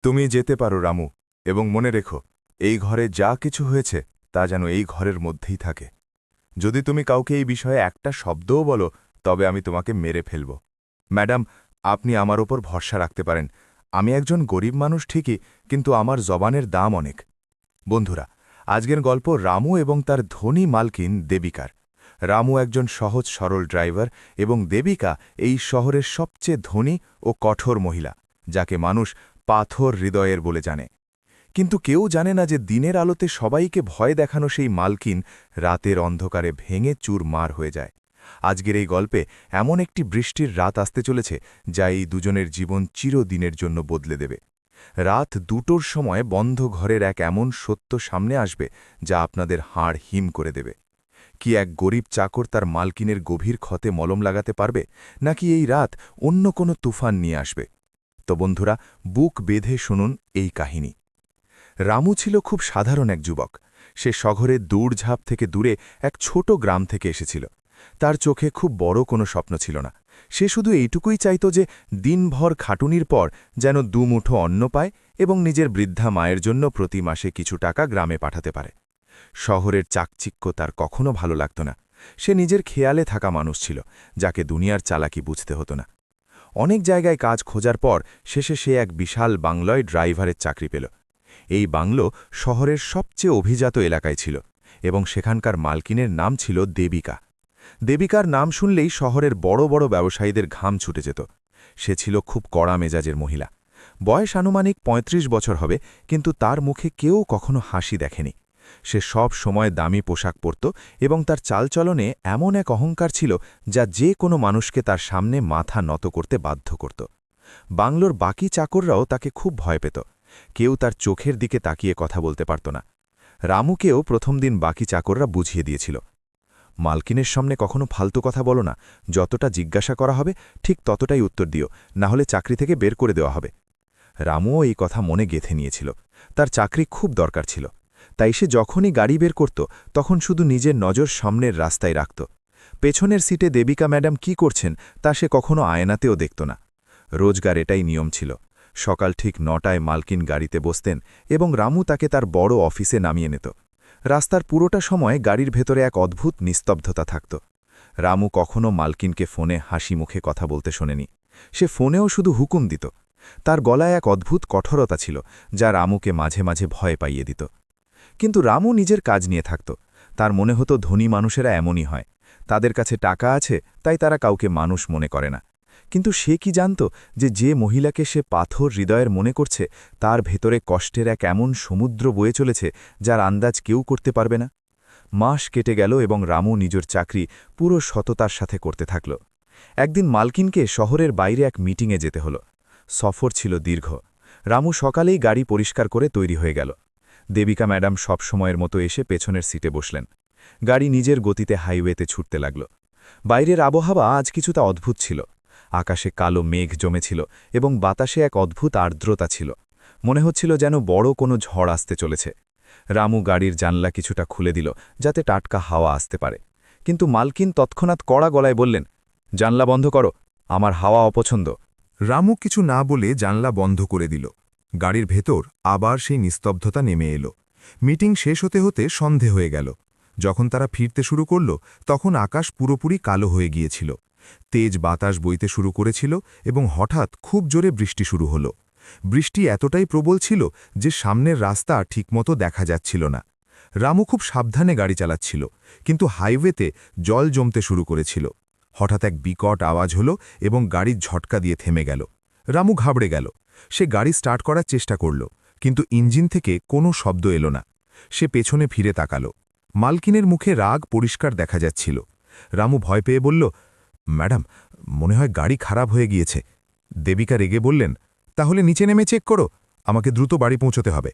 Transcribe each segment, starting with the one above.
তুমি যেতে পারো রামু, এবং মনে রেখো, এই ঘরে যা কিছু হয়েছে তা যেন এই ঘরের মধ্যেই থাকে। যদি তুমি কাউকে এই বিষয়ে একটা শব্দও বলো, তবে আমি তোমাকে মেরে ফেলব। ম্যাডাম, আপনি আমার ওপর ভরসা রাখতে পারেন। আমি একজন গরিব মানুষ ঠিকই, কিন্তু আমার জবানের দাম অনেক। বন্ধুরা, আজকের গল্প রামু এবং তার ধনী মালকিন দেবিকার। রামু একজন সহজ সরল ড্রাইভার এবং দেবিকা এই শহরের সবচেয়ে ধনী ও কঠোর মহিলা, যাকে মানুষ পাথর হৃদয়ের বলে জানে। কিন্তু কেউ জানে না যে দিনের আলোতে সবাইকে ভয় দেখানো সেই মালকিন রাতের অন্ধকারে ভেঙে চুরমার হয়ে যায়। আজকের এই গল্পে এমন একটি বৃষ্টির রাত আসতে চলেছে যা এই দুজনের জীবন চিরদিনের জন্য বদলে দেবে। রাত 2টোর সময় বন্ধ ঘরের এক এমন সত্য সামনে আসবে যা আপনাদের হাড় হিম করে দেবে। কি এক গরিব চাকর তার মালকিনের গভীর ক্ষতে মলম লাগাতে পারবে, নাকি এই রাত অন্য কোনো তুফান নিয়ে আসবে? তো বন্ধুরা, বুক বেঁধে শুনুন এই কাহিনী। রামু ছিল খুব সাধারণ এক যুবক। সে শহরের দৌড়ঝাঁপ থেকে দূরে এক ছোট গ্রাম থেকে এসেছিল। তার চোখে খুব বড় কোনো স্বপ্ন ছিল না। সে শুধু এইটুকুই চাইত যে দিনভর খাটুনির পর যেন দুমুঠো অন্ন পায় এবং নিজের বৃদ্ধা মায়ের জন্য প্রতি মাসে কিছু টাকা গ্রামে পাঠাতে পারে। শহরের চাকচিক্য তার কখনো ভালো লাগত না। সে নিজের খেয়ালে থাকা মানুষ ছিল, যাকে দুনিয়ার চালাকি বুঝতে হতো না। অনেক জায়গায় কাজ খোঁজার পর শেষে সে এক বিশাল বাংলোয় ড্রাইভারের চাকরি পেল। এই বাংলো শহরের সবচেয়ে অভিজাত এলাকায় ছিল এবং সেখানকার মালকিনের নাম ছিল দেবিকা। দেবিকার নাম শুনলেই শহরের বড় বড় ব্যবসায়ীদের ঘাম ছুটে যেত। সে ছিল খুব কড়া মেজাজের মহিলা। বয়স আনুমানিক ৩৫ বছর হবে, কিন্তু তার মুখে কেউ কখনো হাসি দেখেনি। সে সব সময় দামি পোশাক পরত এবং তার চালচলনে এমন এক অহংকার ছিল যা যে কোনো মানুষকে তার সামনে মাথা নত করতে বাধ্য করত। বাংলোর বাকি চাকররাও তাকে খুব ভয় পেত। কেউ তার চোখের দিকে তাকিয়ে কথা বলতে পারত না। রামুকেও প্রথম দিন বাকি চাকররা বুঝিয়ে দিয়েছিল, মালকিনের সামনে কখনো ফালতু কথা বলো না। যতটা জিজ্ঞাসা করা হবে ঠিক ততটাই উত্তর দিও, না হলে চাকরি থেকে বের করে দেওয়া হবে। রামুও এই কথা মনে গেঁথে নিয়েছিল। তার চাকরি খুব দরকার ছিল, তাই সে যখনই গাড়ি বের করত তখন শুধু নিজের নজর সামনের রাস্তায় রাখত। পেছনের সিটে দেবিকা ম্যাডাম কি করছেন তা সে কখনো আয়নাতেও দেখত না। রোজগার এটাই নিয়ম ছিল। সকাল ঠিক 9টায় মালকিন গাড়িতে বসতেন এবং রামু তাকে তার বড় অফিসে নামিয়ে নিত। রাস্তার পুরোটা সময় গাড়ির ভেতরে এক অদ্ভুত নিস্তব্ধতা থাকত। রামু কখনো মালকিনকে ফোনে হাসি মুখে কথা বলতে শোনেনি। সে ফোনেও শুধু হুকুম দিত। তার গলায় এক অদ্ভুত কঠোরতা ছিল যা রামুকে মাঝে মাঝে ভয় পাইয়ে দিত। কিন্তু রামু নিজের কাজ নিয়ে থাকত। তার মনে হতো ধনী মানুষেরা এমনই হয়, তাদের কাছে টাকা আছে তাই তারা কাউকে মানুষ মনে করে না। কিন্তু সে কি জানত যে মহিলাকে সে পাথর হৃদয়ের মনে করছে তার ভেতরে কষ্টের এক এমন সমুদ্র বয়ে চলেছে যার আন্দাজ কেউ করতে পারবে না? মাস কেটে গেল এবং রামু নিজের চাকরি পুরো সততার সাথে করতে থাকল। একদিন মালকিনকে শহরের বাইরে এক মিটিংয়ে যেতে হলো। সফর ছিল দীর্ঘ। রামু সকালেই গাড়ি পরিষ্কার করে তৈরি হয়ে গেল। দেবিকা ম্যাডাম সব সময়ের মতো এসে পেছনের সিটে বসলেন। গাড়ি নিজের গতিতে হাইওয়েতে ছুটতে লাগল। বাইরের আবহাওয়া আজ কিছুটা অদ্ভুত ছিল। আকাশে কালো মেঘ জমেছিল এবং বাতাসে এক অদ্ভুত আর্দ্রতা ছিল। মনে হচ্ছিল যেন বড় কোনো ঝড় আসতে চলেছে। রামু গাড়ির জানলা কিছুটা খুলে দিল যাতে টাটকা হাওয়া আসতে পারে, কিন্তু মালকিন তৎক্ষণাৎ কড়া গলায় বললেন, জানলা বন্ধ করো, আমার হাওয়া অপছন্দ। রামু কিছু না বলে জানলা বন্ধ করে দিল। গাড়ির ভেতর আবার সেই নিস্তব্ধতা নেমে এলো। মিটিং শেষ হতে হতে সন্ধে হয়ে গেল। যখন তারা ফিরতে শুরু করল তখন আকাশ পুরোপুরি কালো হয়ে গিয়েছিল। তেজ বাতাস বইতে শুরু করেছিল এবং হঠাৎ খুব জোরে বৃষ্টি শুরু হলো। বৃষ্টি এতটাই প্রবল ছিল যে সামনের রাস্তা ঠিকমতো দেখা যাচ্ছিল না। রামু খুব সাবধানে গাড়ি চালাচ্ছিল, কিন্তু হাইওয়েতে জল জমতে শুরু করেছিল। হঠাৎ এক বিকট আওয়াজ হলো এবং গাড়ির ঝটকা দিয়ে থেমে গেল। রামু ঘাবড়ে গেল। সে গাড়ি স্টার্ট করার চেষ্টা করল, কিন্তু ইঞ্জিন থেকে কোনো শব্দ এলো না। সে পেছনে ফিরে তাকাল। মালকিনের মুখে রাগ পরিষ্কার দেখা যাচ্ছিল। রামু ভয় পেয়ে বলল, ম্যাডাম, মনে হয় গাড়ি খারাপ হয়ে গিয়েছে। দেবিকা রেগে বললেন, তাহলে নিচে নেমে চেক করো, আমাকে দ্রুত বাড়ি পৌঁছতে হবে।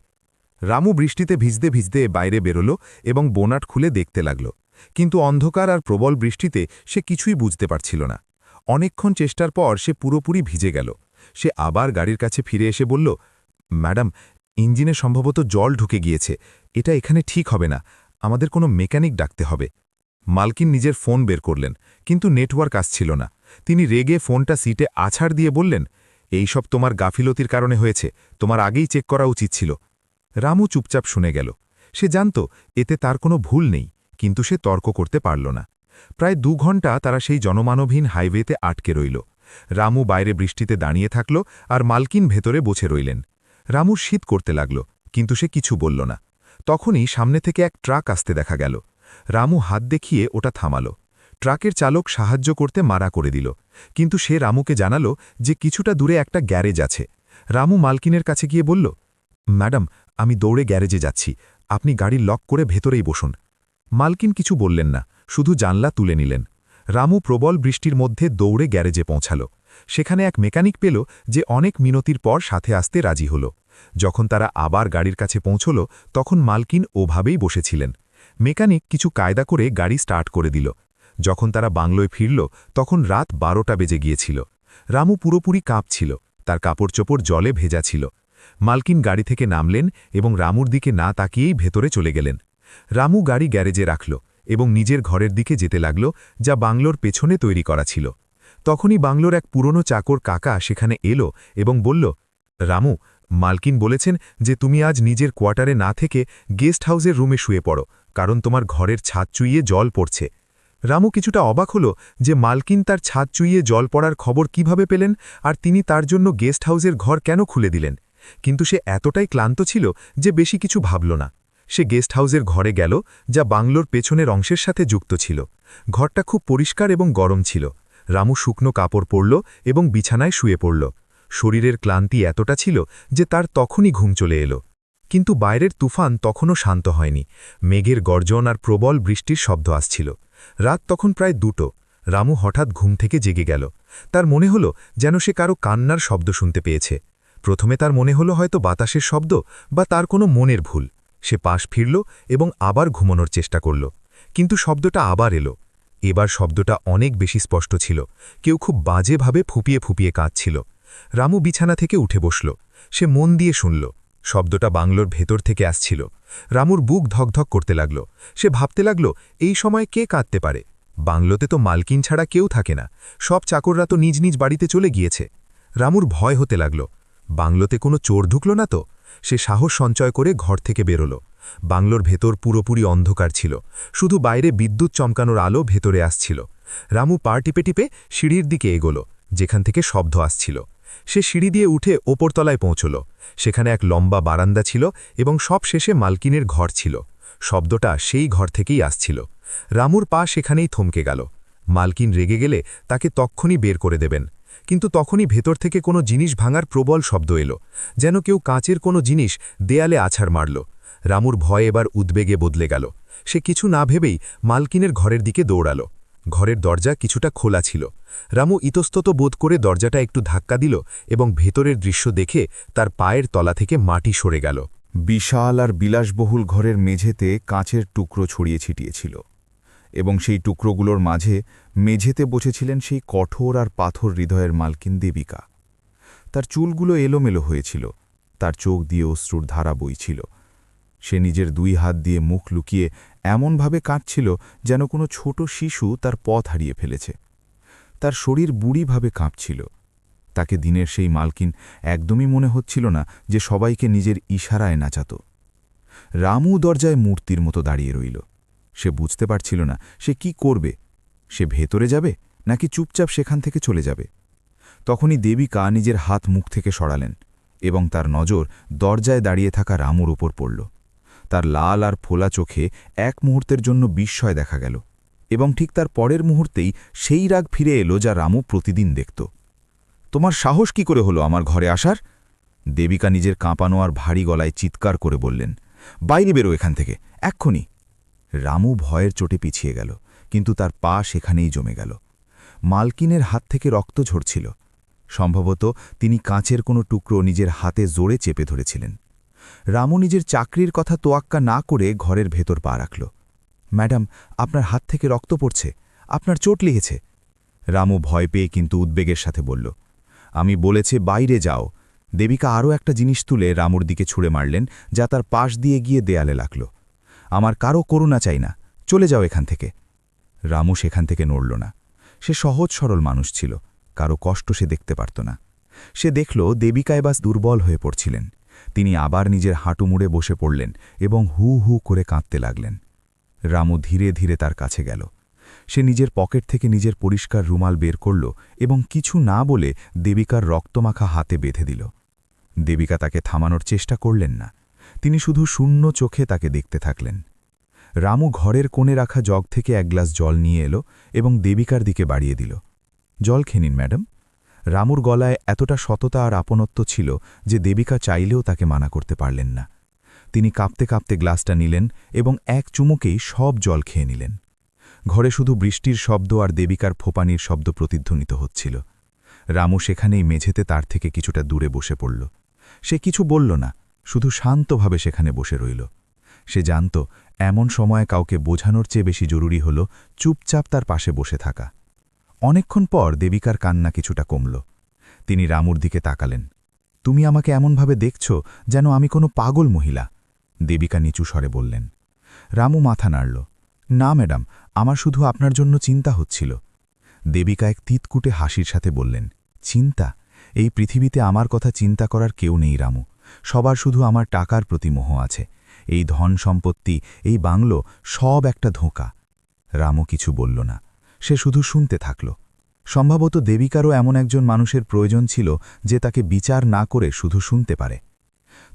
রামু বৃষ্টিতে ভিজতে ভিজতে বাইরে বেরোল এবং বোনাট খুলে দেখতে লাগল, কিন্তু অন্ধকার আর প্রবল বৃষ্টিতে সে কিছুই বুঝতে পারছিল না। অনেকক্ষণ চেষ্টার পর সে পুরোপুরি ভিজে গেল। সে আবার গাড়ির কাছে ফিরে এসে বলল, ম্যাডাম, ইঞ্জিনে সম্ভবত জল ঢুকে গিয়েছে, এটা এখানে ঠিক হবে না, আমাদের কোনো মেকানিক ডাকতে হবে। মালকিন নিজের ফোন বের করলেন, কিন্তু নেটওয়ার্ক আসছিল না। তিনি রেগে ফোনটা সিটে আছাড় দিয়ে বললেন, এইসব তোমার গাফিলতির কারণে হয়েছে, তোমার আগেই চেক করা উচিত ছিল। রামু চুপচাপ শুনে গেল। সে জানত এতে তার কোনো ভুল নেই, কিন্তু সে তর্ক করতে পারল না। প্রায় 2 ঘণ্টা তারা সেই জনমানবহীন হাইওয়েতে আটকে রইল। রামু বাইরে বৃষ্টিতে দাঁড়িয়ে থাকল, আর মালকিন ভেতরে বসে রইলেন। রামুর শীত করতে লাগল, কিন্তু সে কিছু বলল না। তখনই সামনে থেকে এক ট্রাক আসতে দেখা গেল। রামু হাত দেখিয়ে ওটা থামাল। ট্রাকের চালক সাহায্য করতে মানা করে দিল, কিন্তু সে রামুকে জানাল যে কিছুটা দূরে একটা গ্যারেজ আছে। রামু মালকিনের কাছে গিয়ে বলল, ম্যাডাম, আমি দৌড়ে গ্যারেজে যাচ্ছি, আপনি গাড়ি লক করে ভেতরেই বসুন। মালকিন কিছু বললেন না, শুধু জানলা তুলে নিলেন। রামু প্রবল বৃষ্টির মধ্যে দৌড়ে গ্যারেজে পৌঁছাল। সেখানে এক মেকানিক পেল, যে অনেক মিনতির পর সাথে আসতে রাজি হল। যখন তারা আবার গাড়ির কাছে পৌঁছল, তখন মালকিন ওভাবেই বসেছিলেন। মেকানিক কিছু কায়দা করে গাড়ি স্টার্ট করে দিল। যখন তারা বাংলোয় ফিরল, তখন রাত 12টা বেজে গিয়েছিল। রামু পুরোপুরি কাঁপছিল, তার কাপড়চোপড় জলে ভেজা ছিল। মালকিন গাড়ি থেকে নামলেন এবং রামুর দিকে না তাকিয়েই ভেতরে চলে গেলেন। রামু গাড়ি গ্যারেজে রাখল এবং নিজের ঘরের দিকে যেতে লাগল, যা বাংলোর পেছনে তৈরি করা ছিল। তখনই বাংলোর এক পুরনো চাকর কাকা সেখানে এলো এবং বলল, রামু, মালকিন বলেছেন যে তুমি আজ নিজের কোয়ার্টারে না থেকে গেস্ট হাউসের রুমে শুয়ে পড়ো, কারণ তোমার ঘরের ছাদ চুইয়ে জল পড়ছে। রামু কিছুটা অবাক হল যে মালকিন তার ছাদ চুইয়ে জল পড়ার খবর কিভাবে পেলেন, আর তিনি তার জন্য গেস্ট হাউসের ঘর কেন খুলে দিলেন। কিন্তু সে এতটাই ক্লান্ত ছিল যে বেশি কিছু ভাবল না। সে গেস্ট হাউসের ঘরে গেল, যা বাংলোর পেছনের অংশের সাথে যুক্ত ছিল। ঘরটা খুব পরিষ্কার এবং গরম ছিল। রামু শুকনো কাপড় পরল এবং বিছানায় শুয়ে পড়ল। শরীরের ক্লান্তি এতটা ছিল যে তার তখনই ঘুম চলে এলো। কিন্তু বাইরের তুফান তখনও শান্ত হয়নি। মেঘের গর্জন আর প্রবল বৃষ্টির শব্দ আসছিল। রাত তখন প্রায় 2টো। রামু হঠাৎ ঘুম থেকে জেগে গেল। তার মনে হলো যেন সে কারো কান্নার শব্দ শুনতে পেয়েছে। প্রথমে তার মনে হলো হয়তো বাতাসের শব্দ বা তার কোনো মনের ভুল। সে পাশ ফিরল এবং আবার ঘুমানোর চেষ্টা করল, কিন্তু শব্দটা আবার এলো। এবার শব্দটা অনেক বেশি স্পষ্ট ছিল। কেউ খুব বাজেভাবে ফুপিয়ে ফুপিয়ে কাঁদছিল। রামু বিছানা থেকে উঠে বসল। সে মন দিয়ে শুনল। শব্দটা বাংলোর ভেতর থেকে আসছিল। রামুর বুক ধকধক করতে লাগল। সে ভাবতে লাগল, এই সময় কে কাঁদতে পারে? বাংলোতে তো মালকিন ছাড়া কেউ থাকে না, সব চাকররা তো নিজ নিজ বাড়িতে চলে গিয়েছে। রামুর ভয় হতে লাগল। বাংলোতে কোনো চোর ঢুকল না তো? সে সাহস সঞ্চয় করে ঘর থেকে বেরোল। বাংলোর ভেতর পুরোপুরি অন্ধকার ছিল, শুধু বাইরে বিদ্যুৎ চমকানোর আলো ভেতরে আসছিল। রামু পা টিপে টিপে সিঁড়ির দিকে এগোল, যেখান থেকে শব্দ আসছিল। সে সিঁড়ি দিয়ে উঠে ওপরতলায় পৌঁছল। সেখানে এক লম্বা বারান্দা ছিল এবং সব শেষে মালকিনের ঘর ছিল। শব্দটা সেই ঘর থেকেই আসছিল। রামুর পা সেখানেই থমকে গেল। মালকিন রেগে গেলে তাকে তক্ষুনি বের করে দেবেন, কিন্তু তখনই ভেতর থেকে কোনো জিনিস ভাঙার প্রবল শব্দ এলো, যেন কেউ কাঁচের কোনো জিনিস দেয়ালে আছাড় মারল। রামুর ভয় এবার উদ্বেগে বদলে গেল। সে কিছু না ভেবেই মালকিনের ঘরের দিকে দৌড়াল। ঘরের দরজা কিছুটা খোলা ছিল। রামু ইতস্তত বোধ করে দরজাটা একটু ধাক্কা দিল এবং ভেতরের দৃশ্য দেখে তার পায়ের তলা থেকে মাটি সরে গেল। বিশাল আর বিলাসবহুল ঘরের মেঝেতে কাঁচের টুকরো ছড়িয়ে ছিটিয়েছিল, এবং সেই টুকরোগুলোর মাঝে মেঝেতে বসেছিলেন সেই কঠোর আর পাথর হৃদয়ের মালকিন দেবিকা। তার চুলগুলো এলোমেলো হয়েছিল, তার চোখ দিয়ে অশ্রুর ধারা বইছিল। সে নিজের 2 হাত দিয়ে মুখ লুকিয়ে এমনভাবে কাঁদছিল যেন কোনো ছোট শিশু তার পথ হারিয়ে ফেলেছে। তার শরীর বুড়িভাবে কাঁপছিল। তাকে দিনের সেই মালকিন একদমই মনে হচ্ছিল না যে সবাইকে নিজের ইশারায় নাচাত। রামু দরজায় মূর্তির মতো দাঁড়িয়ে রইল। সে বুঝতে পারছিল না সে কি করবে। সে ভেতরে যাবে নাকি চুপচাপ সেখান থেকে চলে যাবে। তখনই দেবিকা নিজের হাত মুখ থেকে সরালেন এবং তার নজর দরজায় দাঁড়িয়ে থাকা রামুর উপর পড়ল। তার লাল আর ফোলা চোখে এক মুহূর্তের জন্য বিস্ময় দেখা গেল, এবং ঠিক তার পরের মুহূর্তেই সেই রাগ ফিরে এলো যা রামু প্রতিদিন দেখত। তোমার সাহস কি করে হলো আমার ঘরে আসার? দেবিকা নিজের কাঁপানো আর ভারী গলায় চিৎকার করে বললেন, বাইরে বেরো এখান থেকে, এক্ষুনি। রামু ভয়ের চোটে পিছিয়ে গেল, কিন্তু তার পা সেখানেই জমে গেল। মালকিনের হাত থেকে রক্ত ঝরছিল। সম্ভবত তিনি কাঁচের কোনো টুকরো নিজের হাতে জোরে চেপে ধরেছিলেন। রামু নিজের চাকরির কথা তোয়াক্কা না করে ঘরের ভেতর পা রাখল। ম্যাডাম, আপনার হাত থেকে রক্ত পড়ছে, আপনার চোট লেগেছে। রামু ভয় পেয়ে কিন্তু উদ্বেগের সাথে বলল, আমি বলেছে বাইরে যাও। দেবিকা আরও একটা জিনিস তুলে রামুর দিকে ছুঁড়ে মারলেন, যা তার পাশ দিয়ে গিয়ে দেয়ালে লাগল। আমার কারো করুণা চাই না, চলে যাও এখান থেকে। রামু সেখান থেকে নড়ল না। সে সহজ সরল মানুষ ছিল, কারো কষ্ট সে দেখতে পারত না। সে দেখল দেবিকা এবার দুর্বল হয়ে পড়ছিলেন। তিনি আবার নিজের হাঁটু মুড়ে বসে পড়লেন এবং হু হু করে কাঁদতে লাগলেন। রামু ধীরে ধীরে তার কাছে গেল। সে নিজের পকেট থেকে নিজের পরিষ্কার রুমাল বের করল এবং কিছু না বলে দেবিকার রক্তমাখা হাতে বেঁধে দিল। দেবিকা তাকে থামানোর চেষ্টা করলেন না। তিনি শুধু শূন্য চোখে তাকে দেখতে থাকলেন। রামু ঘরের কোণে রাখা জগ থেকে এক গ্লাস জল নিয়ে এলো এবং দেবিকার দিকে বাড়িয়ে দিল। জল খেয়ে নিন ম্যাডাম। রামুর গলায় এতটা সততা আর আপনত্ব ছিল যে দেবিকা চাইলেও তাকে মানা করতে পারলেন না। তিনি কাঁপতে কাঁপতে গ্লাসটা নিলেন এবং এক চুমুকেই সব জল খেয়ে নিলেন। ঘরে শুধু বৃষ্টির শব্দ আর দেবিকার ফোপানির শব্দ প্রতিধ্বনিত হচ্ছিল। রামু সেখানেই মেঝেতে তার থেকে কিছুটা দূরে বসে পড়ল। সে কিছু বলল না, শুধু শান্তভাবে সেখানে বসে রইল। সে জানত এমন সময় কাউকে বোঝানোর চেয়ে বেশি জরুরি হল চুপচাপ তার পাশে বসে থাকা। অনেকক্ষণ পর দেবিকার কান্না কিছুটা কমল। তিনি রামুর দিকে তাকালেন। তুমি আমাকে এমনভাবে দেখছ যেন আমি কোনো পাগল মহিলা, দেবিকা নিচু স্বরে বললেন। রামু মাথা নাড়ল। না ম্যাডাম, আমার শুধু আপনার জন্য চিন্তা হচ্ছিল। দেবিকা এক তিতকুটে হাসির সাথে বললেন, চিন্তা? এই পৃথিবীতে আমার কথা চিন্তা করার কেউ নেই রামু। সবার শুধু আমার টাকার প্রতি মোহ আছে। এই ধন সম্পত্তি, এই বাংলো, সব একটা ধোঁকা। রামু কিছু বলল না। সে শুধু শুনতে থাকল। সম্ভবত দেবিকারও এমন একজন মানুষের প্রয়োজন ছিল যে তাকে বিচার না করে শুধু শুনতে পারে।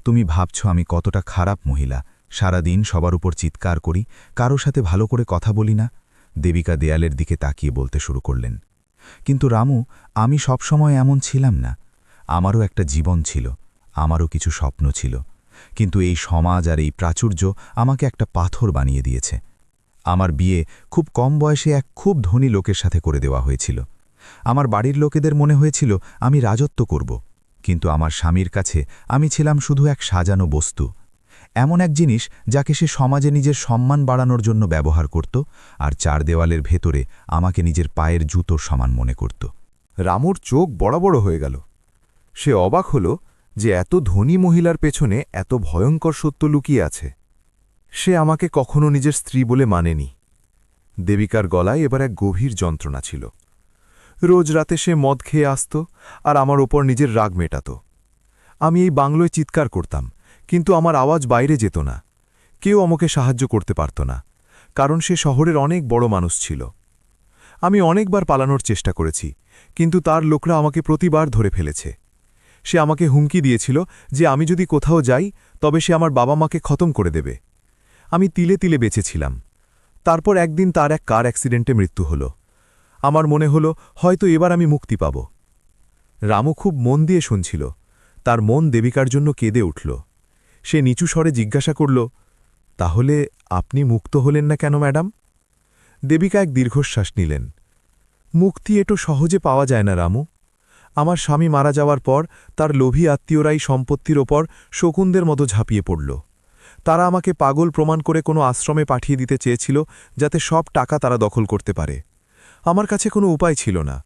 তুমি ভাবছ আমি কতটা খারাপ মহিলা, সারাদিন সবার উপর চিৎকার করি, কারো সাথে ভালো করে কথা বলি না? দেবিকা দেয়ালের দিকে তাকিয়ে বলতে শুরু করলেন। কিন্তু রামু, আমি সবসময় এমন ছিলাম না। আমারও একটা জীবন ছিল, আমারও কিছু স্বপ্ন ছিল। কিন্তু এই সমাজ আর এই প্রাচুর্য আমাকে একটা পাথর বানিয়ে দিয়েছে। আমার বিয়ে খুব কম বয়সে এক খুব ধনী লোকের সাথে করে দেওয়া হয়েছিল। আমার বাড়ির লোকেদের মনে হয়েছিল আমি রাজত্ব করব, কিন্তু আমার স্বামীর কাছে আমি ছিলাম শুধু এক সাজানো বস্তু, এমন এক জিনিস যাকে সে সমাজে নিজের সম্মান বাড়ানোর জন্য ব্যবহার করত, আর চার দেওয়ালের ভেতরে আমাকে নিজের পায়ের জুতোর সমান মনে করত। রামুর চোখ বড় বড় হয়ে গেল। সে অবাক হল যে এত ধনী মহিলার পেছনে এত ভয়ঙ্কর সত্য লুকিয়ে আছে। সে আমাকে কখনো নিজের স্ত্রী বলে মানেনি। দেবিকার গলায় এবার এক গভীর যন্ত্রণা ছিল। রোজ রাতে সে মদ খেয়ে আসত আর আমার ওপর নিজের রাগ মেটাত। আমি এই বাংলোয় চিৎকার করতাম, কিন্তু আমার আওয়াজ বাইরে যেত না। কেউ আমাকে সাহায্য করতে পারত না, কারণ সে শহরের অনেক বড় মানুষ ছিল। আমি অনেকবার পালানোর চেষ্টা করেছি, কিন্তু তার লোকরা আমাকে প্রতিবার ধরে ফেলেছে। সে আমাকে হুমকি দিয়েছিল যে আমি যদি কোথাও যাই তবে সে আমার বাবা মাকে খতম করে দেবে। আমি তিলে তিলে বেঁচেছিলাম। তারপর একদিন তার এক কার অ্যাক্সিডেন্টে মৃত্যু হল। আমার মনে হল হয়তো এবার আমি মুক্তি পাব। রামু খুব মন দিয়ে শুনছিল। তার মন দেবিকার জন্য কেঁদে উঠল। সে নিচু স্বরে জিজ্ঞাসা করল, তাহলে আপনি মুক্ত হলেন না কেন ম্যাডাম? দেবিকা এক দীর্ঘশ্বাস নিলেন। মুক্তি এটো সহজে পাওয়া যায় না রামু। আমার স্বামী মারা যাওয়ার পর তার লোভী আত্মীয়রাই সম্পত্তির ওপর শকুনদের মতো ঝাঁপিয়ে পড়ল। তারা আমাকে পাগল প্রমাণ করে কোনো আশ্রমে পাঠিয়ে দিতে চেয়েছিল, যাতে সব টাকা তারা দখল করতে পারে। আমার কাছে কোনো উপায় ছিল না।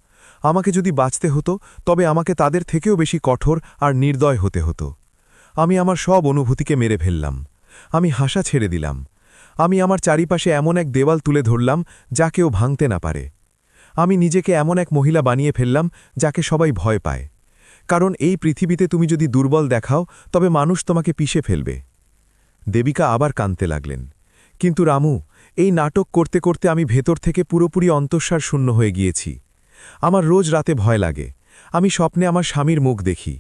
আমাকে যদি বাঁচতে হতো তবে আমাকে তাদের থেকেও বেশি কঠোর আর নির্দয় হতে হতো। আমি আমার সব অনুভূতিকে মেরে ফেললাম। আমি হাসা ছেড়ে দিলাম। আমি আমার চারিপাশে এমন এক দেওয়াল তুলে ধরলাম যা কেউ ভাঙতে না পারে। আমি নিজেকে এমন এক মহিলা বানিয়ে ফেললাম যাকে সবাই ভয় পায়, কারণ এই পৃথিবীতে তুমি যদি দুর্বল দেখাও তবে মানুষ তোমাকে পিষে ফেলবে। দেবিকা আবার কাঁদতে লাগলেন। কিন্তু রামু, এই নাটক করতে করতে আমি ভেতর থেকে পুরোপুরি অন্তঃসার শূন্য হয়ে গিয়েছি। আমার রোজ রাতে ভয় লাগে। আমি স্বপ্নে আমার স্বামীর মুখ দেখি।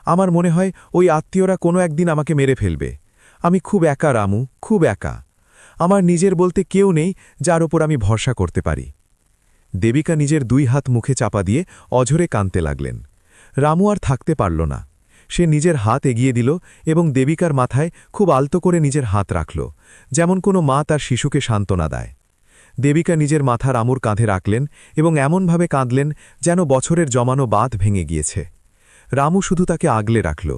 আমার মনে হয় ওই আত্মীয়রা কোনো একদিন আমাকে মেরে ফেলবে। আমি খুব একা রামু, খুব একা। আমার নিজের বলতে কেউ নেই যার ওপর আমি ভরসা করতে পারি। দেবিকা নিজের দুই হাত মুখে চাপা দিয়ে অঝরে কাঁদতে লাগলেন। রামু আর থাকতে পারল না। সে নিজের হাত এগিয়ে দিল এবং দেবিকার মাথায় খুব আলতো করে নিজের হাত রাখল, যেমন কোনো মা তার শিশুকে সান্ত্বনা দেয়। দেবিকা নিজের মাথা রামুর কাঁধে রাখলেন এবং এমনভাবে কাঁদলেন যেন বছরের জমানো বাঁধ ভেঙে গিয়েছে। রামু শুধু তাকে আগলে রাখল।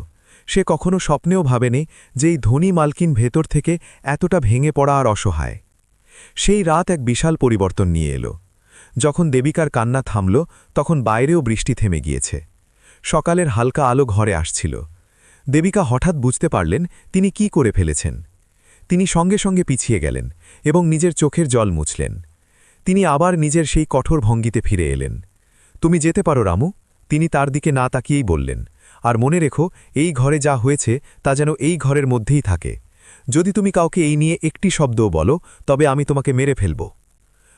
সে কখনো স্বপ্নেও ভাবেনি যে এই ধনী মালকিন ভেতর থেকে এতটা ভেঙে পড়া আর অসহায়। সেই রাত এক বিশাল পরিবর্তন নিয়ে এলো। যখন দেবিকার কান্না থামল তখন বাইরেও বৃষ্টি থেমে গিয়েছে। সকালের হালকা আলো ঘরে আসছিল। দেবিকা হঠাৎ বুঝতে পারলেন তিনি কি করে ফেলেছেন। তিনি সঙ্গে সঙ্গে পিছিয়ে গেলেন এবং নিজের চোখের জল মুছলেন। তিনি আবার নিজের সেই কঠোর ভঙ্গিতে ফিরে এলেন। তুমি যেতে পারো রামু, তিনি তার দিকে না তাকিয়েই বললেন, আর মনে রেখো, এই ঘরে যা হয়েছে তা যেন এই ঘরের মধ্যেই থাকে। যদি তুমি কাউকে এই নিয়ে একটি শব্দও বলো, তবে আমি তোমাকে মেরে ফেলব।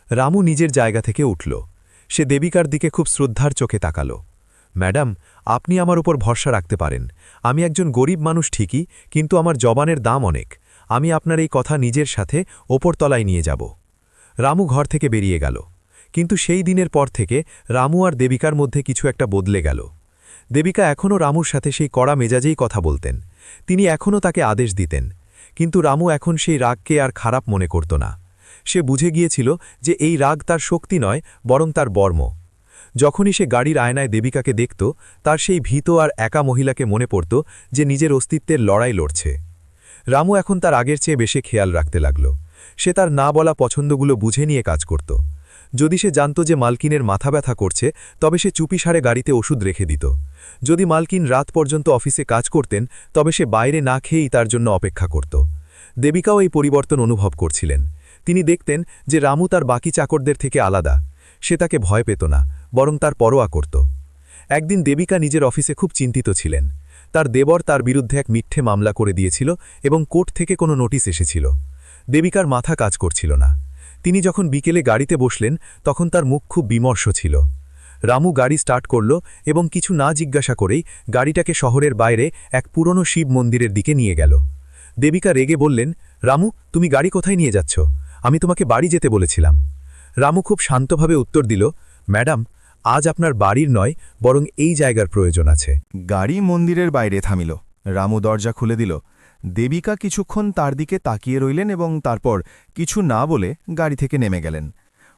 রামু নিজের জায়গা থেকে উঠল। সে দেবিকার দিকে খুব শ্রদ্ধার চোখে তাকাল। ম্যাডাম, আপনি আমার উপর ভরসা রাখতে পারেন। আমি একজন গরিব মানুষ ঠিকই, কিন্তু আমার জবানের দাম অনেক। আমি আপনার এই কথা নিজের সাথে ওপরতলায় নিয়ে যাব। রামু ঘর থেকে বেরিয়ে গেল। কিন্তু সেই দিনের পর থেকে রামু আর দেবিকার মধ্যে কিছু একটা বদলে গেল। দেবিকা এখনও রামুর সাথে সেই কড়া মেজাজেই কথা বলতেন। তিনি এখনও তাকে আদেশ দিতেন। কিন্তু রামু এখন সেই রাগকে আর খারাপ মনে করত না। সে বুঝে গিয়েছিল যে এই রাগ তার শক্তি নয়, বরং তার বর্ম। যখনই সে গাড়ির আয়নায় দেবিকাকে দেখত, তার সেই ভীত আর একা মহিলাকে মনে পড়ত যে নিজের অস্তিত্বের লড়াই লড়ছে। রামু এখন তার আগের চেয়ে বেশি খেয়াল রাখতে লাগল। সে তার না বলা পছন্দগুলো বুঝে নিয়ে কাজ করত। যদি সে জানত যে মালকিনের মাথা ব্যথা করছে, তবে সে চুপিসারে গাড়িতে ওষুধ রেখে দিত। যদি মালকিন রাত পর্যন্ত অফিসে কাজ করতেন, তবে সে বাইরে না খেয়েই তার জন্য অপেক্ষা করত। দেবিকাও এই পরিবর্তন অনুভব করছিলেন। তিনি দেখতেন যে রামু তার বাকি চাকরদের থেকে আলাদা। সে তাকে ভয় পেত না, বরং তার পরোয়া করত। একদিন দেবিকা নিজের অফিসে খুব চিন্তিত ছিলেন। তার দেবর তার বিরুদ্ধে এক মিথ্যে মামলা করে দিয়েছিল এবং কোর্ট থেকে কোনো নোটিশ এসেছিল। দেবিকার মাথা কাজ করছিল না। তিনি যখন বিকেলে গাড়িতে বসলেন, তখন তার মুখ খুব বিমর্ষ ছিল। রামু গাড়ি স্টার্ট করল এবং কিছু না জিজ্ঞাসা করেই গাড়িটাকে শহরের বাইরে এক পুরনো শিব মন্দিরের দিকে নিয়ে গেল। দেবিকা রেগে বললেন, রামু, তুমি গাড়ি কোথায় নিয়ে যাচ্ছ? আমি তোমাকে বাড়ি যেতে বলেছিলাম। রামু খুব শান্তভাবে উত্তর দিল, ম্যাডাম, আজ আপনার বাড়ির নয়, বরং এই জায়গার প্রয়োজন আছে। গাড়ি মন্দিরের বাইরে থামিল। রামু দরজা খুলে দিল। দেবিকা কিছুক্ষণ তার দিকে তাকিয়ে রইলেন এবং তারপর কিছু না বলে গাড়ি থেকে নেমে গেলেন।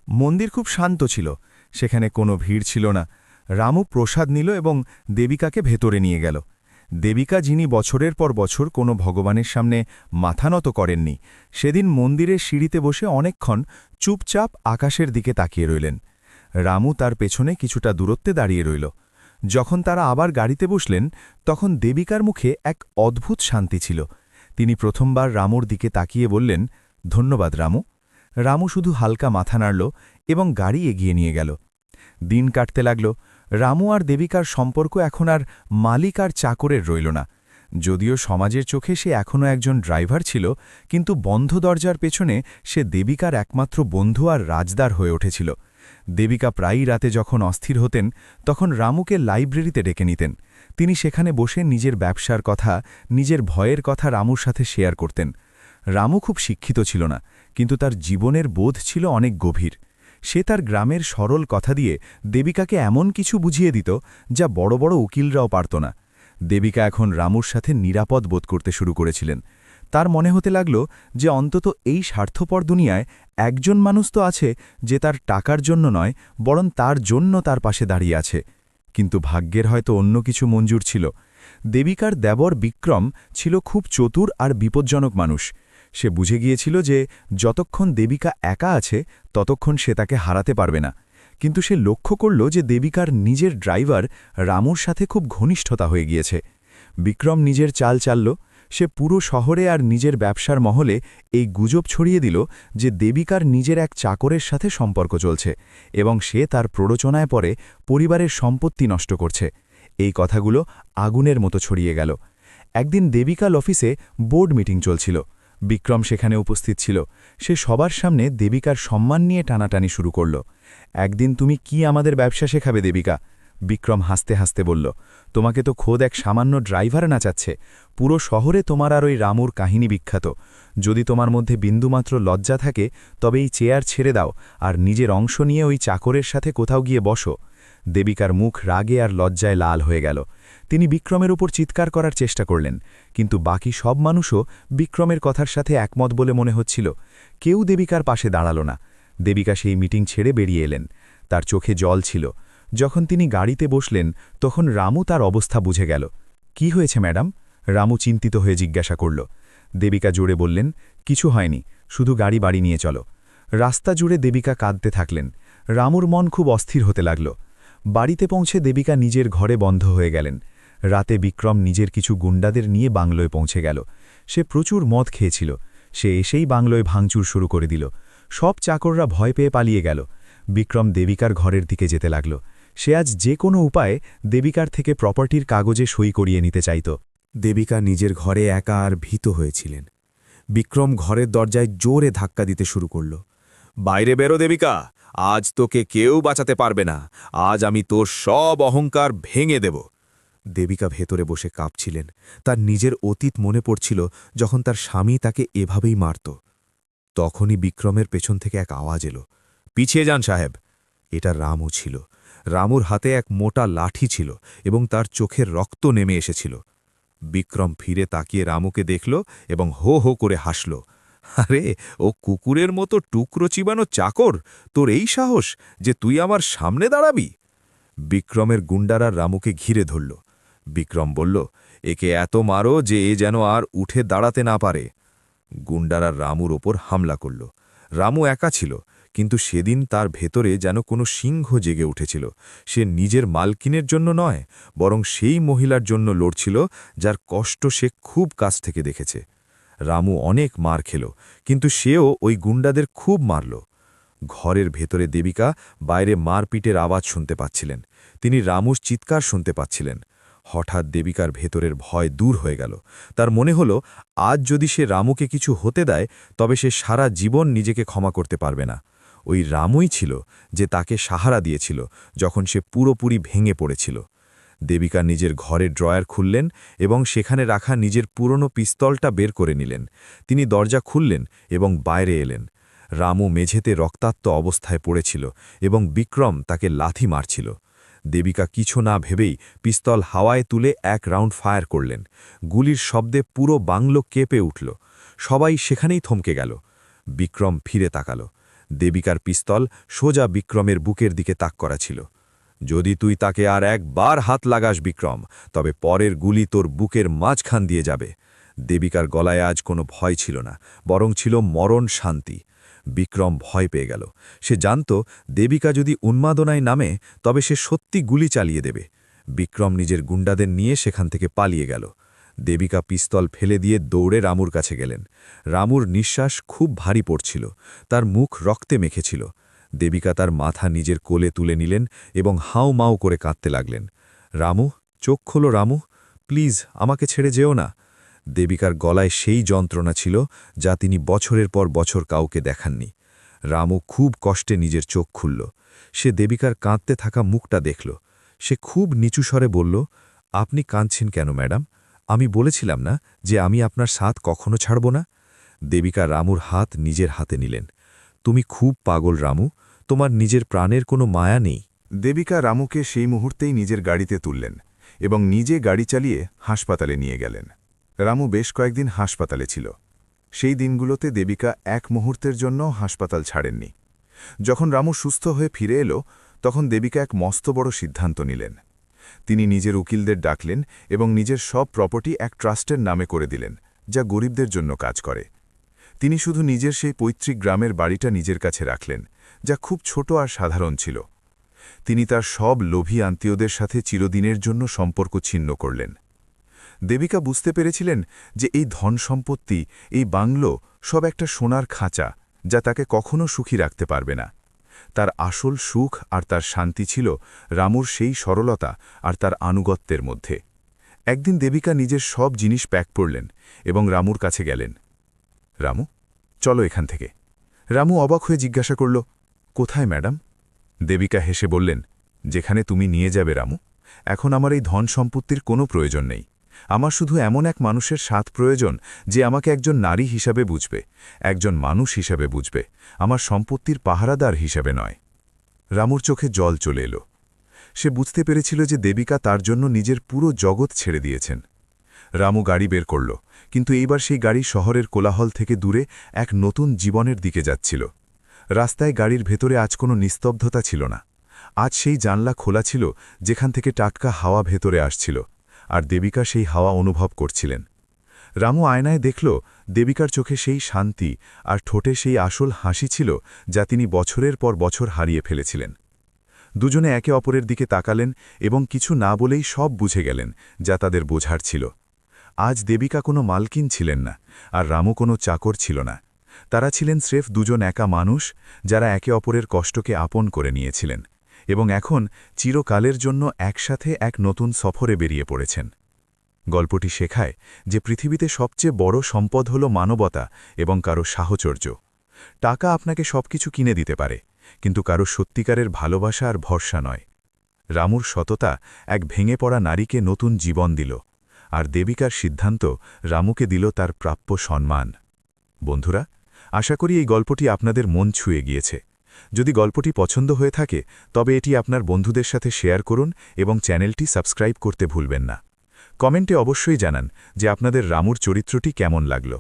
মন্দির খুব শান্ত ছিল, সেখানে কোনো ভিড় ছিল না। রামু প্রসাদ নিল এবং দেবিকাকে ভেতরে নিয়ে গেল। দেবিকা, যিনি বছরের পর বছর কোনো ভগবানের সামনে মাথা নত করেননি, সেদিন মন্দিরের সিঁড়িতে বসে অনেকক্ষণ চুপচাপ আকাশের দিকে তাকিয়ে রইলেন। রামু তার পেছনে কিছুটা দূরত্বে দাঁড়িয়ে রইল। যখন তারা আবার গাড়িতে বসলেন, তখন দেবিকার মুখে এক অদ্ভুত শান্তি ছিল। তিনি প্রথমবার রামুর দিকে তাকিয়ে বললেন, ধন্যবাদ রামু। রামু শুধু হালকা মাথা নাড়ল এবং গাড়ি এগিয়ে নিয়ে গেল। দিন কাটতে লাগল। রামু আর দেবিকার সম্পর্ক এখন আর মালিক আর চাকরের রইল না। যদিও সমাজের চোখে সে এখনও একজন ড্রাইভার ছিল, কিন্তু বন্ধ দরজার পেছনে সে দেবিকার একমাত্র বন্ধু আর রাজদার হয়ে উঠেছিল। দেবিকা প্রায়ই রাতে যখন অস্থির হতেন, তখন রামুকে লাইব্রেরিতে ডেকে নিতেন। তিনি সেখানে বসে নিজের ব্যবসার কথা, নিজের ভয়ের কথা রামুর সাথে শেয়ার করতেন। রামু খুব শিক্ষিত ছিল না, কিন্তু তার জীবনের বোধ ছিল অনেক গভীর। সে তার গ্রামের সরল কথা দিয়ে দেবিকাকে এমন কিছু বুঝিয়ে দিত যা বড় বড় উকিলরাও পারত না। দেবিকা এখন রামুর সাথে নিরাপদ বোধ করতে শুরু করেছিলেন। তার মনে হতে লাগল যে অন্তত এই স্বার্থপর দুনিয়ায় একজন মানুষ তো আছে যে তার টাকার জন্য নয়, বরং তার জন্য তার পাশে দাঁড়িয়ে আছে। কিন্তু ভাগ্যের হয়তো অন্য কিছু মঞ্জুর ছিল। দেবিকার দেবর বিক্রম ছিল খুব চতুর আর বিপজ্জনক মানুষ। সে বুঝে গিয়েছিল যে যতক্ষণ দেবিকা একা আছে, ততক্ষণ সে তাকে হারাতে পারবে না। কিন্তু সে লক্ষ্য করল যে দেবিকার নিজের ড্রাইভার রামুর সাথে খুব ঘনিষ্ঠতা হয়ে গিয়েছে। বিক্রম নিজের চাল চালল। সে পুরো শহরে আর নিজের ব্যবসার মহলে এই গুজব ছড়িয়ে দিল যে দেবিকার নিজের এক চাকরের সাথে সম্পর্ক চলছে এবং সে তার প্ররোচনায় পরে পরিবারের সম্পত্তি নষ্ট করছে। এই কথাগুলো আগুনের মতো ছড়িয়ে গেল। একদিন দেবিকার অফিসে বোর্ড মিটিং চলছিল। বিক্রম সেখানে উপস্থিত ছিল। সে সবার সামনে দেবিকার সম্মান নিয়ে টানাটানি শুরু করল। একদিন তুমি কি আমাদের ব্যবসা শেখাবে দেবিকা? বিক্রম হাসতে হাসতে বলল, তোমাকে তো খোদ এক সামান্য ড্রাইভার নাচাচ্ছে। পুরো শহরে তোমার আর ওই রামুর কাহিনী বিখ্যাত। যদি তোমার মধ্যে বিন্দুমাত্র লজ্জা থাকে, তবে এই চেয়ার ছেড়ে দাও আর নিজের অংশ নিয়ে ওই চাকরের সাথে কোথাও গিয়ে বসো। দেবিকার মুখ রাগে আর লজ্জায় লাল হয়ে গেল। তিনি বিক্রমের উপর চিৎকার করার চেষ্টা করলেন, কিন্তু বাকি সব মানুষও বিক্রমের কথার সাথে একমত বলে মনে হচ্ছিল। কেউ দেবিকার পাশে দাঁড়াল না। দেবিকা সেই মিটিং ছেড়ে বেরিয়ে এলেন। তার চোখে জল ছিল। যখন তিনি গাড়িতে বসলেন, তখন রামু তার অবস্থা বুঝে গেল। কি হয়েছে ম্যাডাম? রামু চিন্তিত হয়ে জিজ্ঞাসা করল। দেবিকা জোরে বললেন, কিছু হয়নি, শুধু গাড়ি বাড়ি নিয়ে চলো। রাস্তা জুড়ে দেবিকা কাঁদতে থাকলেন। রামুর মন খুব অস্থির হতে লাগল। বাড়িতে পৌঁছে দেবিকা নিজের ঘরে বন্ধ হয়ে গেলেন। রাতে বিক্রম নিজের কিছু গুন্ডাদের নিয়ে বাংলোয় পৌঁছে গেল। সে প্রচুর মদ খেয়েছিল। সে এসেই বাংলোয় ভাঙচুর শুরু করে দিল। সব চাকররা ভয় পেয়ে পালিয়ে গেল। বিক্রম দেবিকার ঘরের দিকে যেতে লাগল। সে আজ যে কোনো উপায়ে দেবিকার থেকে প্রপার্টির কাগজে সই করিয়ে নিতে চাইত। দেবিকা নিজের ঘরে একা আর ভীত হয়েছিলেন। বিক্রম ঘরের দরজায় জোরে ধাক্কা দিতে শুরু করল। বাইরে বেরো দেবিকা, আজ তোকে কেউ বাঁচাতে পারবে না। আজ আমি তোর সব অহংকার ভেঙে দেব। দেবিকা ভেতরে বসে কাঁপছিলেন। তার নিজের অতীত মনে পড়ছিল, যখন তার স্বামী তাকে এভাবেই মারত। তখনই বিক্রমের পেছন থেকে এক আওয়াজ এলো, পিছিয়ে যান সাহেব। এটা রামু ছিল। রামুর হাতে এক মোটা লাঠি ছিল এবং তার চোখের রক্ত নেমে এসেছিল। বিক্রম ফিরে তাকিয়ে রামুকে দেখল এবং হো হো করে হাসল। আরে, ও কুকুরের মতো টুকরো চিবানো চাকর, তোর এই সাহস যে তুই আমার সামনে দাঁড়াবি? বিক্রমের গুন্ডারা রামুকে ঘিরে ধরল। বিক্রম বলল, একে এত মারো যে এ যেন আর উঠে দাঁড়াতে না পারে। গুন্ডারা রামুর ওপর হামলা করল। রামু একা ছিল, কিন্তু সেদিন তার ভেতরে যেন কোনো সিংহ জেগে উঠেছিল। সে নিজের মালকিনের জন্য নয়, বরং সেই মহিলার জন্য লড়ছিল যার কষ্ট সে খুব কাছ থেকে দেখেছে। রামু অনেক মার খেল, কিন্তু সেও ওই গুন্ডাদের খুব মারল। ঘরের ভেতরে দেবিকা বাইরে মারপিটের আওয়াজ শুনতে পাচ্ছিলেন। তিনি রামুর চিৎকার শুনতে পাচ্ছিলেন। হঠাৎ দেবিকার ভেতরের ভয় দূর হয়ে গেল। তার মনে হল, আজ যদি সে রামুকে কিছু হতে দেয়, তবে সে সারা জীবন নিজেকে ক্ষমা করতে পারবে না। ওই রামুই ছিল যে তাকে সাহারা দিয়েছিল যখন সে পুরোপুরি ভেঙে পড়েছিল। দেবিকা নিজের ঘরের ড্রয়ার খুললেন এবং সেখানে রাখা নিজের পুরনো পিস্তলটা বের করে নিলেন। তিনি দরজা খুললেন এবং বাইরে এলেন। রামু মেঝেতে রক্তাক্ত অবস্থায় পড়েছিল এবং বিক্রম তাকে লাথি মারছিল। দেবিকা কিছু না ভেবেই পিস্তল হাওয়ায় তুলে এক রাউন্ড ফায়ার করলেন। গুলির শব্দে পুরো বাংলো কেঁপে উঠল। সবাই সেখানেই থমকে গেল। বিক্রম ফিরে তাকাল। দেবিকার পিস্তল সোজা বিক্রমের বুকের দিকে তাক করা ছিল। যদি তুই তাকে আর একবার হাত লাগাস বিক্রম, তবে পরের গুলি তোর বুকের মাঝখান দিয়ে যাবে। দেবিকার গলায় আজ কোনো ভয় ছিল না, বরং ছিল মরণ শান্তি। বিক্রম ভয় পেয়ে গেল। সে জানত, দেবিকা যদি উন্মাদনায় নামে, তবে সে সত্যি গুলি চালিয়ে দেবে। বিক্রম নিজের গুন্ডাদের নিয়ে সেখান থেকে পালিয়ে গেল। দেবিকা পিস্তল ফেলে দিয়ে দৌড়ে রামুর কাছে গেলেন। রামুর নিঃশ্বাস খুব ভারী পড়ছিল, তার মুখ রক্তে মেখেছিল। দেবিকা তার মাথা নিজের কোলে তুলে নিলেন এবং হাউ মাউ করে কাঁদতে লাগলেন। রামু, চোখ খোলো রামু, প্লিজ আমাকে ছেড়ে যেও না। দেবিকার গলায় সেই যন্ত্রণা ছিল যা তিনি বছরের পর বছর কাউকে দেখাননি। রামু খুব কষ্টে নিজের চোখ খুলল। সে দেবিকার কাঁদতে থাকা মুখটা দেখল। সে খুব নিচু স্বরে বলল, আপনি কাঁদছেন কেন ম্যাডাম? আমি বলেছিলাম না যে আমি আপনার সাথ কখনো ছাড়ব না? দেবিকা রামুর হাত নিজের হাতে নিলেন। তুমি খুব পাগল রামু, তোমার নিজের প্রাণের কোনো মায়া নেই। দেবিকা রামুকে সেই মুহূর্তেই নিজের গাড়িতে তুললেন এবং নিজে গাড়ি চালিয়ে হাসপাতালে নিয়ে গেলেন। রামু বেশ কয়েকদিন হাসপাতালে ছিল। সেই দিনগুলোতে দেবিকা এক মুহূর্তের জন্য হাসপাতাল ছাড়েননি। যখন রামু সুস্থ হয়ে ফিরে এলো, তখন দেবিকা এক মস্ত বড় সিদ্ধান্ত নিলেন। তিনি নিজের উকিলদের ডাকলেন এবং নিজের সব প্রপার্টি এক ট্রাস্টের নামে করে দিলেন, যা গরিবদের জন্য কাজ করে। তিনি শুধু নিজের সেই পৈতৃক গ্রামের বাড়িটা নিজের কাছে রাখলেন, যা খুব ছোট আর সাধারণ ছিল। তিনি তার সব লোভী আত্মীয়দের সাথে চিরদিনের জন্য সম্পর্ক ছিন্ন করলেন। দেবিকা বুঝতে পেরেছিলেন যে এই ধন সম্পত্তি, এই বাংলো সব একটা সোনার খাঁচা, যা তাকে কখনো সুখী রাখতে পারবে না। তার আসল সুখ আর তার শান্তি ছিল রামুর সেই সরলতা আর তার আনুগত্যের মধ্যে। একদিন দেবিকা নিজের সব জিনিস প্যাক করলেন এবং রামুর কাছে গেলেন। রামু, চলো এখান থেকে। রামু অবাক হয়ে জিজ্ঞাসা করল, কোথায় ম্যাডাম? দেবিকা হেসে বললেন, যেখানে তুমি নিয়ে যাবে রামু। এখন আমার এই ধন সম্পত্তির কোনো প্রয়োজন নেই। আমার শুধু এমন এক মানুষের সাথ প্রয়োজন যে আমাকে একজন নারী হিসাবে বুঝবে, একজন মানুষ হিসাবে বুঝবে, আমার সম্পত্তির পাহারাদার হিসাবে নয়। রামুর চোখে জল চলে এলো। সে বুঝতে পেরেছিল যে দেবিকা তার জন্য নিজের পুরো জগৎ ছেড়ে দিয়েছেন। রামু গাড়ি বের করল, কিন্তু এইবার সেই গাড়ি শহরের কোলাহল থেকে দূরে এক নতুন জীবনের দিকে যাচ্ছিল। রাস্তায় গাড়ির ভেতরে আজ কোনো নিস্তব্ধতা ছিল না। আজ সেই জানলা খোলা ছিল যেখান থেকে টাটকা হাওয়া ভেতরে আসছিল, আর দেবিকা সেই হাওয়া অনুভব করছিলেন। রামু আয়নায় দেখল, দেবিকার চোখে সেই শান্তি আর ঠোঁটে সেই আসল হাসি ছিল যা তিনি বছরের পর বছর হারিয়ে ফেলেছিলেন। দুজনে একে অপরের দিকে তাকালেন এবং কিছু না বলেই সব বুঝে গেলেন যা তাদের বোঝার ছিল। আজ দেবিকা কোনো মালকিন ছিলেন না, আর রামু কোনো চাকর ছিল না। তারা ছিলেন স্রেফ দুজন একা মানুষ, যারা একে অপরের কষ্টকে আপন করে নিয়েছিলেন। এবং এখন চিরকালের জন্য একসাথে এক নতুন সফরে বেরিয়ে পড়েছেন। গল্পটি শেখায় যে পৃথিবীতে সবচেয়ে বড় সম্পদ হল মানবতা এবং কারো সাহচর্য। টাকা আপনাকে সবকিছু কিনে দিতে পারে, কিন্তু কারো সত্যিকারের ভালোবাসা আর ভরসা নয়। রামুর সততা এক ভেঙে পড়া নারীকে নতুন জীবন দিল, আর দেবিকার সিদ্ধান্ত রামুকে দিল তার প্রাপ্য সম্মান। বন্ধুরা, আশা করি এই গল্পটি আপনাদের মন ছুঁয়ে গিয়েছে। যদি গল্পটি পছন্দ হয়ে থাকে তবে এটি আপনার বন্ধুদের সাথে শেয়ার করুন এবং চ্যানেলটি সাবস্ক্রাইব করতে ভুলবেন না। কমেন্টে অবশ্যই জানান যে আপনাদের রামুর চরিত্রটি কেমন লাগলো।